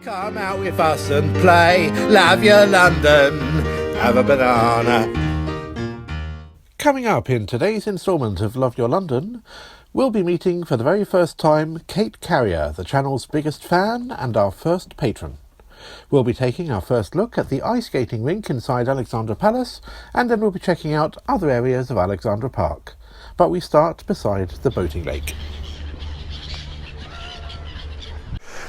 Come out with us and play. Love your London. Have a banana. Coming up in today's instalment of Love Your London, we'll be meeting for the very first time Kate Caryer, the channel's biggest fan and our first patron. We'll be taking our first look at the ice skating rink inside Alexandra Palace, and then we'll be checking out other areas of Alexandra Park. But we start beside the boating lake.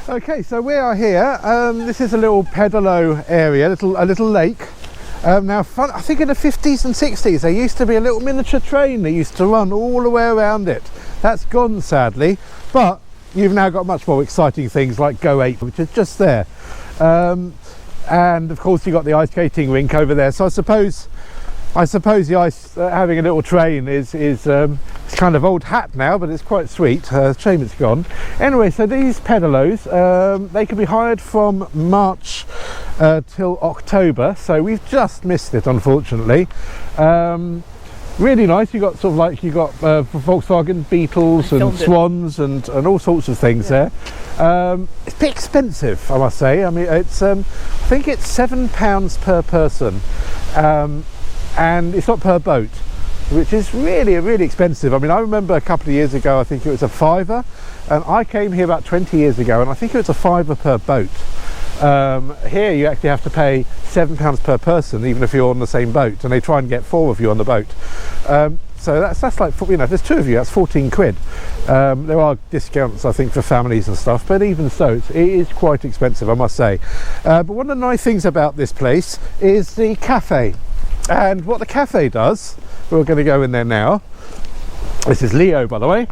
Okay, so we are here. This is a little pedalo area, a little lake. Now, I think in the 50s and 60s there used to be a little miniature train that used to run all the way around it. That's gone, sadly, but you've now got much more exciting things like Go 8, which is just there. And of course you've got the ice skating rink over there. So I suppose the ice having a little train is it's kind of old hat now, but it's quite sweet. Shame it's gone. Anyway, so these pedalos, they can be hired from March till October. So we've just missed it, unfortunately. Really nice. You got Volkswagen Beetles and Swans and all sorts of things there. It's a bit expensive, I must say. I mean, it's I think it's £7 per person. And it's not per boat, which is really expensive. I mean, I remember a couple of years ago, I think it was a £5, and I came here about 20 years ago, and I think it was a £5 per boat. Here you actually have to pay £7 per person, even if you're on the same boat, and they try and get 4 of you on the boat. So that's like, you know, if there's 2 of you, that's 14 quid. There are discounts, I think, for families and stuff, but even so, it is quite expensive, I must say. But one of the nice things about this place is the cafe. And what the cafe does, we're going to go in there now. This is Leo, by the way.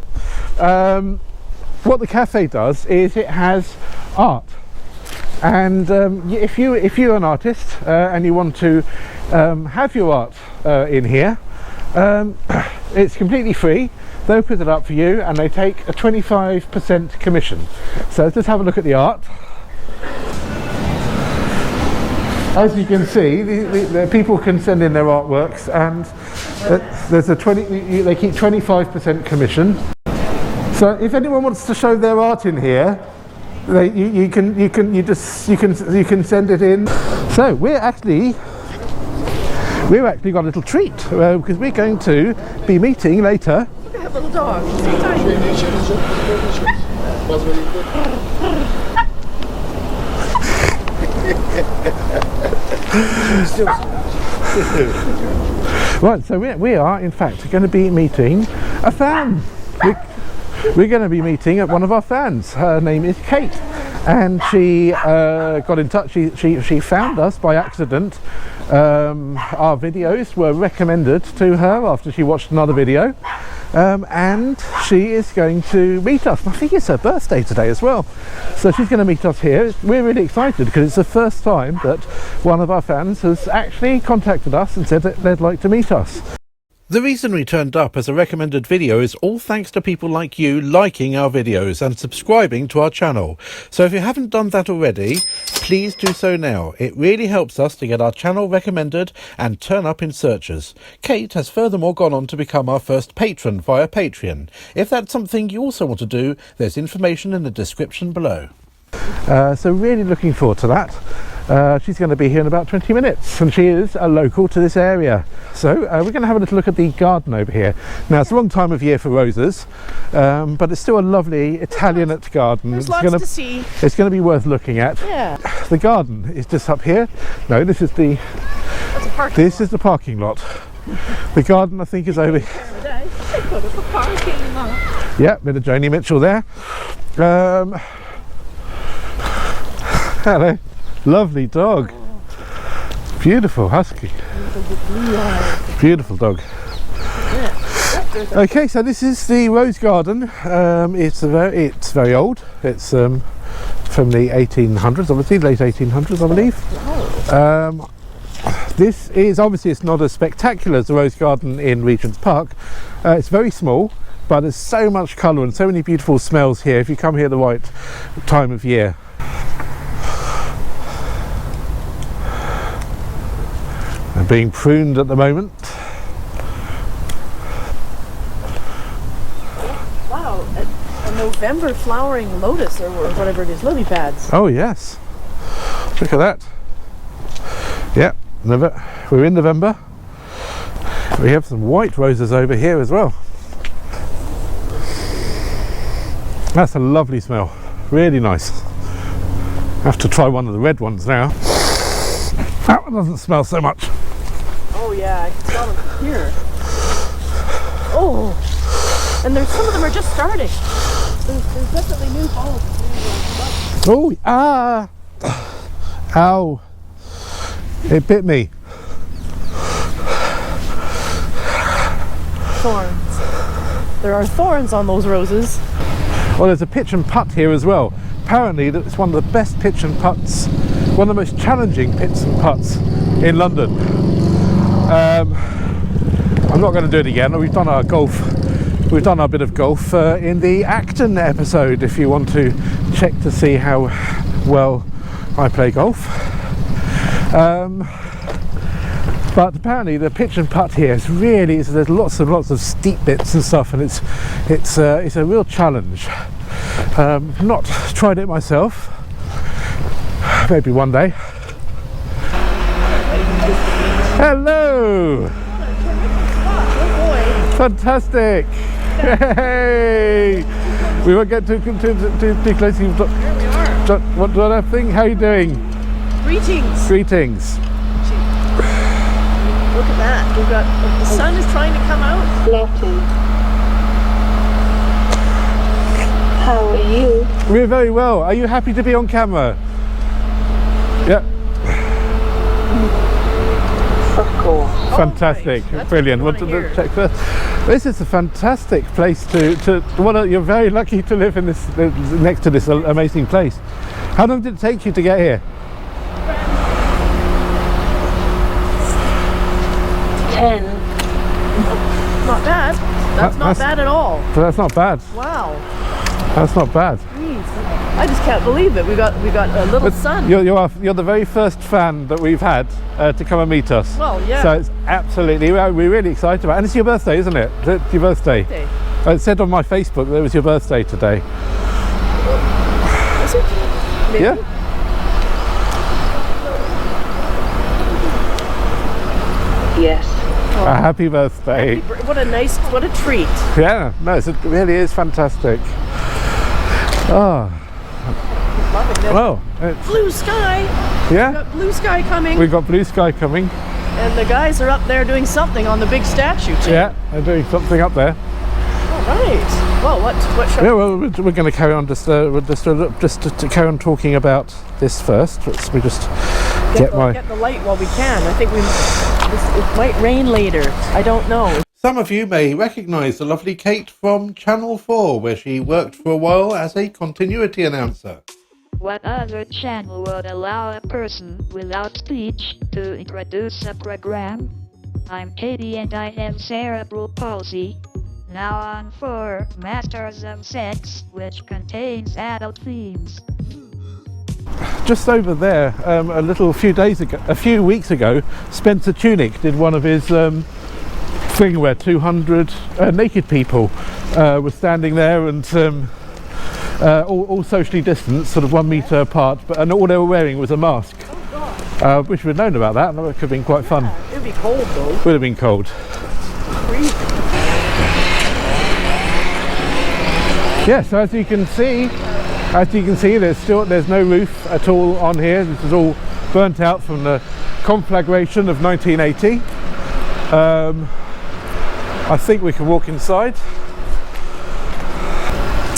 What the cafe does is it has art. And if you're an artist and you want to have your art in here, it's completely free. They'll put it up for you, and they take a 25% commission. So let's have a look at the art. As you can see, the people can send in their artworks, and there's they keep 25% commission. So if anyone wants to show their art in here, you can send it in. So we're actually got a little treat because we're going to be meeting later. Look at that little dog. Right, so we are in fact going to be meeting a fan. We're going to be meeting one of our fans. Her name is Kate, and she got in touch. She found us by accident. Our videos were recommended to her after she watched another video, and she is going to meet us. I think it's her birthday today as well, so she's going to meet us here. We're really excited because it's the first time that one of our fans has actually contacted us and said that they'd like to meet us. The reason we turned up as a recommended video is all thanks to people like you liking our videos and subscribing to our channel. So if you haven't done that already, please do so now. It really helps us to get our channel recommended and turn up in searches. Kate has furthermore gone on to become our first patron via Patreon. If that's something you also want to do, there's information in the description below. So really looking forward to that. She's going to be here in about 20 minutes, and she is a local to this area. So we're going to have a little look at the garden over here. Now, it's the wrong time of year for roses, but it's still a lovely Italianate garden. There's lots to see. It's going to be worth looking at. Yeah. The garden is just up here. No, this is the parking lot. The garden, I think, is over here. Yeah, bit of Joni Mitchell there. Hello. Lovely dog. Beautiful husky. Beautiful dog. Okay, so this is the rose garden. It's very old. It's from the 1800s, obviously, late 1800s, I believe. This is obviously, it's not as spectacular as the rose garden in Regent's Park. It's very small, but there's so much colour and so many beautiful smells here if you come here the right time of year. They're being pruned at the moment. Wow, a November flowering lotus, or whatever it is, lily pads. Oh yes, Look at that. Yeah, we're in November. We have some white roses over here as well. That's a lovely smell. Really nice. I have to try one of the red ones now. That one doesn't smell so much. Oh yeah, I can smell them from here. Oh, and some of them are just starting. There's definitely new bulbs. Oh, ah! Ow! It bit me. Thorns. There are thorns on those roses. Well, there's a pitch and putt here as well. Apparently, it's one of the best pitch and putts, one of the most challenging pitch and putts in London. I'm not going to do it again. We've done our golf. We've done our bit of golf in the Acton episode. If you want to check to see how well I play golf. But apparently the pitch and putt here is really, there's lots of steep bits and stuff, and it's a real challenge. Not tried it myself. Maybe one day. Hello. Fantastic. Hey. We won't get too close. Here we are. What thing? How are you doing? Greetings. Greetings. Look at that. We've got the sun is trying to come out. Lottie. How are you? We're very well. Are you happy to be on camera? Yeah. Of course. Fantastic. Right. Brilliant. Want to check first? This is a fantastic place to you're very lucky to live in this next to this amazing place. How long did it take you to get here? 10. Not bad. That's not bad at all. So that's not bad. Wow. That's not bad. Jeez. I just can't believe it. We got a little sun. You're the very first fan that we've had to come and meet us. Well, yeah. So it's absolutely, we're really excited about it. And it's your birthday, isn't it? It's your birthday. It said on my Facebook that it was your birthday today. Is it? Maybe. Yeah. Yes. A happy birthday. What a treat. Yeah, no, it really is fantastic. Oh, Loving this. well, Blue sky. yeah, We've got blue sky coming. we've got blue sky coming. And the guys are up there doing something on the big statue too. Yeah, they're doing something up there. All right. Well, what shall Yeah, well, we're going to carry on just to carry on talking about this first. We just get the light while we can. I think it might rain later. I don't know. Some of you may recognise the lovely Kate from Channel 4, where she worked for a while as a continuity announcer. What other channel would allow a person without speech to introduce a program? I'm Katie and I have cerebral palsy. Now on for Masters of Sex, which contains adult themes. Just over there, a few weeks ago, Spencer Tunick did one of his thing where 200 naked people were standing there and all socially distanced, sort of 1 metre apart, and all they were wearing was a mask. Wish we'd known about that. That could have been quite fun. It would be cold though. Would have been cold. Yeah, so as you can see, there's no roof at all on here. This is all burnt out from the conflagration of 1980. I think we can walk inside.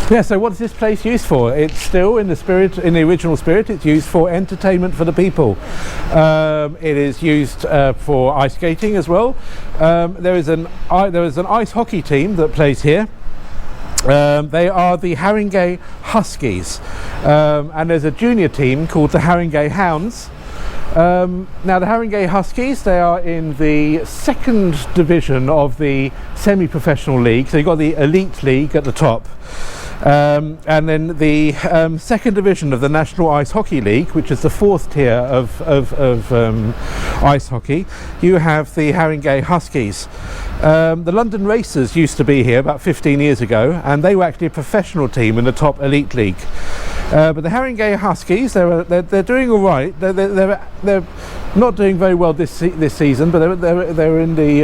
Yeah, so what is this place used for? It's still in the original spirit, it's used for entertainment for the people. It is used for ice skating as well. There is an ice hockey team that plays here. They are the Haringey Huskies, and there's a junior team called the Haringey Hounds. Now the Haringey Huskies, they are in the second division of the semi-professional league, so you've got the elite league at the top, and then the second division of the National Ice Hockey League, which is the fourth tier of ice hockey. You have the Haringey Huskies. The London Racers used to be here about 15 years ago, and they were actually a professional team in the top elite league. But the Haringey Huskies, they're doing all right. They're not doing very well this season, but they're in the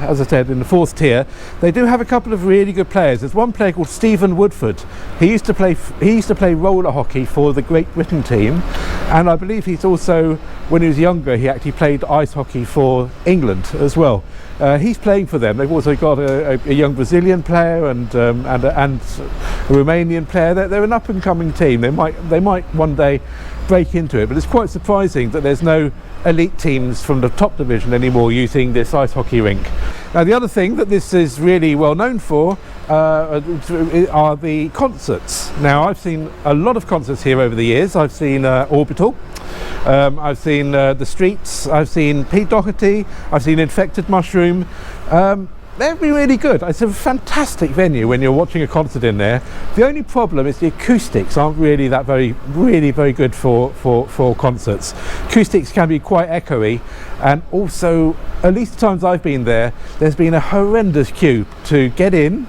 as I said, in the 4th tier. They do have a couple of really good players. There's one player called Stephen Woodford. He used to play roller hockey for the Great Britain team, and I believe he's also, when he was younger, he actually played ice hockey for England as well. He's playing for them. They've also got a young Brazilian player and a Romanian player. They're an up-and-coming team. They might one day break into it, but it's quite surprising that there's no elite teams from the top division anymore using this ice hockey rink. Now, the other thing that this is really well known for are the concerts. Now, I've seen a lot of concerts here over the years. I've seen Orbital. I've seen The Streets, I've seen Pete Doherty, I've seen Infected Mushroom. They've been really good. It's a fantastic venue when you're watching a concert in there. The only problem is the acoustics aren't really very good for concerts. Acoustics can be quite echoey, and also, at least the times I've been there, there's been a horrendous queue to get in,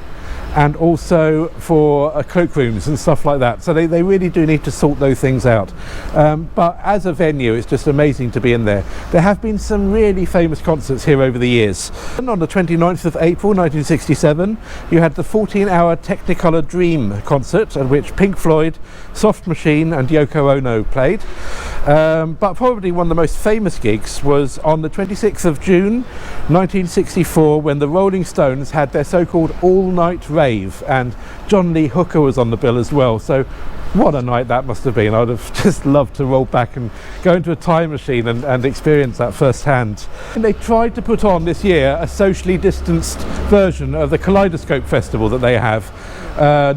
and also for cloakrooms and stuff like that. So they really do need to sort those things out. But as a venue, it's just amazing to be in there. There have been some really famous concerts here over the years. And on the 29th of April 1967, you had the 14-hour Technicolour Dream concert, at which Pink Floyd, Soft Machine and Yoko Ono played. But probably one of the most famous gigs was on the 26th of June 1964, when the Rolling Stones had their so-called All-Night Rave, and John Lee Hooker was on the bill as well. So what a night that must have been. I'd have just loved to roll back and go into a time machine and experience that firsthand. And they tried to put on this year a socially distanced version of the Kaleidoscope Festival that they have.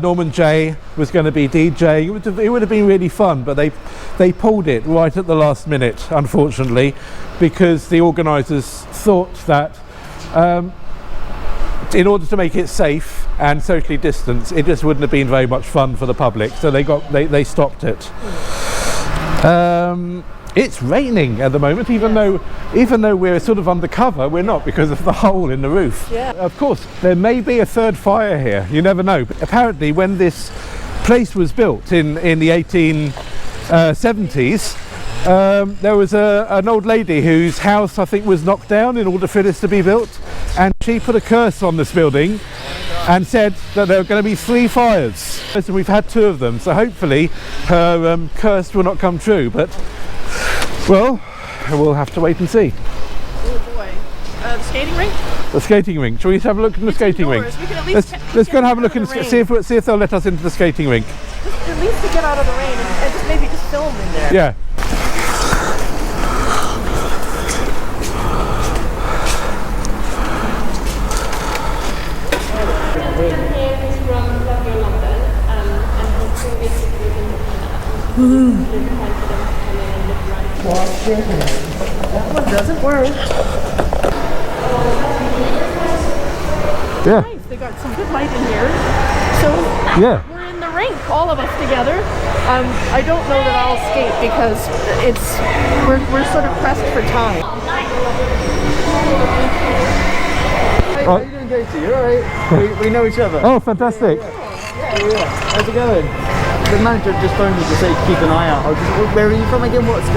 Norman Jay was going to be DJing. It would have been really fun, but they pulled it right at the last minute, unfortunately, because the organisers thought that in order to make it safe and socially distanced, it just wouldn't have been very much fun for the public, so they stopped it. It's raining at the moment, even though we're sort of undercover, we're not, because of the hole in the roof. Yeah. Of course, there may be a third fire here, you never know. But apparently, when this place was built in the 1870s, there was an old lady whose house, I think, was knocked down in order for this to be built, and she put a curse on this building and said that there were going to be 3 fires. And we've had 2 of them, so hopefully her curse will not come true, but, well, we'll have to wait and see. Oh boy. The skating rink? The skating rink. Shall we have a look at the skating rink? We can at least Let's go and have a look and see if they'll let us into the skating rink. At least to get out of the rain and just maybe just film in there. Yeah. That one doesn't work. Yeah. Nice. They got some good light in here. So Yeah. we're in the rink, all of us together. I don't know that I'll skate because we're sort of pressed for time. Hey, how you doing, Katie? You alright? we know each other. Oh, fantastic. Yeah. How's it going? The manager just phoned me to say keep an eye out. Where are you from again? What's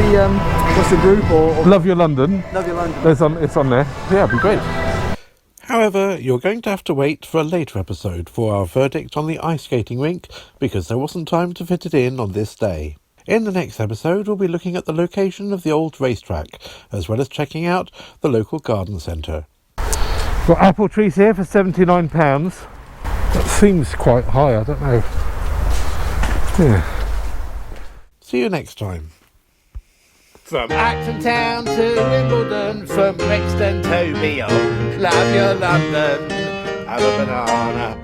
the group or Love Your London. Love Your London? It's on there. Yeah, it'd be great. However, you're going to have to wait for a later episode for our verdict on the ice skating rink, because there wasn't time to fit it in on this day. In the next episode, we'll be looking at the location of the old racetrack, as well as checking out the local garden centre. Got apple trees here for £79. That seems quite high, I don't know. Yeah. See you next time. From Acton Town to Wimbledon, from Brixton to beyond, love your London, have a banana.